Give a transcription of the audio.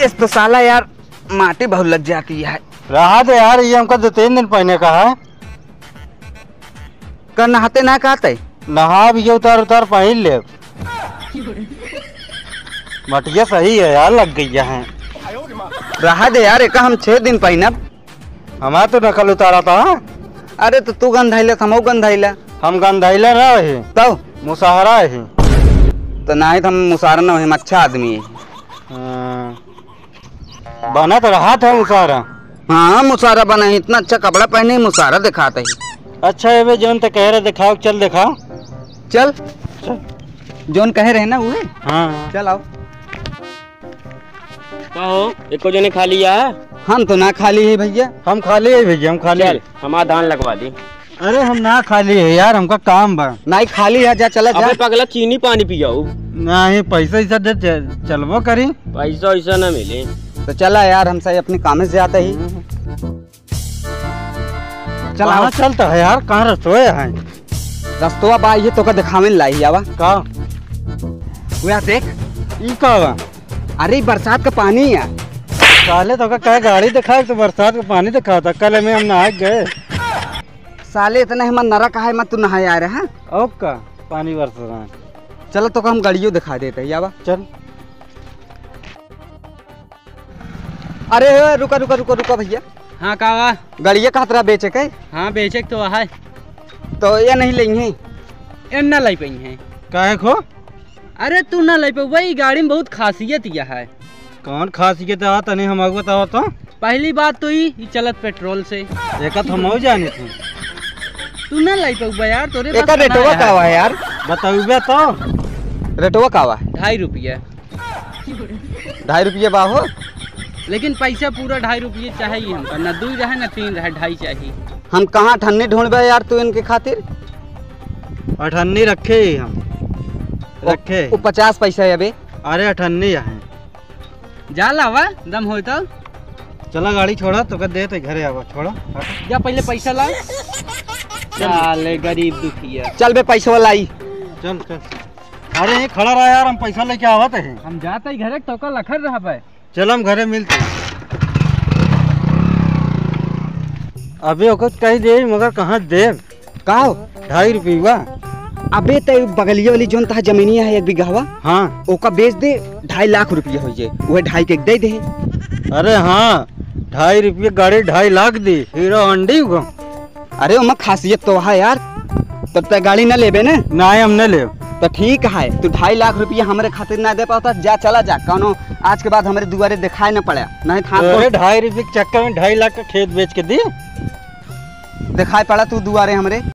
इस तो साला यार माटी बहुत लग जाती है। रहा दे यार, ये हमको 2-3 दिन पहने का है। कर नहाते ना कहते नहा भी उतार उतार पहन ले। मटिया सही है यार, लग गई है। रहा दे यार, एक हम 6 दिन पहनब। हमारा तो नकल उतारा था। अरे तो तू गंधाइला हमहू गंधाइला। हम गंधाइला रहे तो मुसहरा है तो नहीं हम मुसारा न हम अच्छा आदमी है। बना तो रहा था मुसहरा। हाँ मुसारा बना है, इतना अच्छा कपड़ा पहने मुसारा दिखाता है। अच्छा है जोन तो कह रहे दिखाओ, चल दिखाओ। चल जोन कहे रहे ना वो। हाँ चल आओ। कहो एको जने खा लिया है? हम तो ना खाली है भैया। हम खाली है भैया, हम खाली। चल हमारा धान लगवा दी। अरे हम ना खाली है यार, हमका काम बा। नहीं खाली है, जा चला जा। अबे पगला चीनी पानी पियाओ। नहीं पैसा ऐसा दे चलबो करी। पैसा वैसा ना मिले तो चला यार, हम सही अपने काम से जाते ही। चल आओ। चलता है यार, कहाँ रसोई है? रस्तवा बा ये तो का दिखावे लाई आवा का वो देख। ई का बा? अरे बरसात का पानी है। साले तो का कहे गाड़ी दिखा तो बरसात का पानी दिखा था। कल में हम नहा गए। साले इतना हम नरा कहा है मत तू नहा आ रहा है। अब का पानी बरस रहा है। चलो तो हम गाड़ियों दिखा देते हैं यावा। चल। अरे रुका रुका रुका रुका भैया। हाँ कावा गाड़िया का खतरा बेचे के। हाँ बेचे तो है तो ये नहीं लेंगे। ना लाई पई है। काहे खो? अरे तू ना लाई पाई, वही गाड़ी में बहुत खासियत यह है। कौन खासियत है? तनी हम बताओ तो। पहली बात तो ही चलत पेट्रोल से। एक हम जाने थे। तू ना लाई पाऊ यार, तोरे एक रेटवा का हुआ है यार। बताइए तो। रेटवा का हुआ है 2.5 रुपया। 2.5 रुपये बाहो। लेकिन पैसा पूरा 2.5 रुपये चाहिए हमका, ना 2 रहे ना 3 रहे, 2.5 चाहिए। हम कहाँ ठन्नी ढूंढबे यार तू इनके खातिर। 98 रखे हम रखे। वो 50 पैसा है अबे। अरे 98 है। जा लावा दम हो तो। चला गाड़ी छोड़ा तो कर दे तो घरे आवा। छोड़ा जा पहले पैसा ला। चले गरीब दुखिया। चल बे पैसा वाला आई। चल चल। अरे ये खड़ा रहा यार, हम पैसा लेके आवत है। हम जाते ही घरे टोका लखर रहा पे। चल हम घरे मिलते। अबे ओकर कही दे मगर कहाँ दे? कहा 2.5 रुपया। अबे तो बगलिया वाली जोन तहा जमीनिया है 1 बीघावा। हाँ ओका बेच दे, 2.5 लाख रुपया हो जाए। वह 2.5 के दे दे। अरे हाँ 2.5 रुपये गाड़ी 2.5 लाख दी। हीरो हंडी को। अरे उमा खासियत तो है यार। तब तक गाड़ी न लेबे ना। नहीं हम न ले। तो ठीक है, तू 2.5 लाख रुपया हमारे खातिर ना दे पाता, जा चला जा। कौनो आज के बाद हमारे दुआरे दिखाई न पड़ा। नहीं था 2.5 रुपये के चक्कर में 2.5 लाख का खेत बेच के दी। दिखाई पड़ा तू दुआरे हमारे।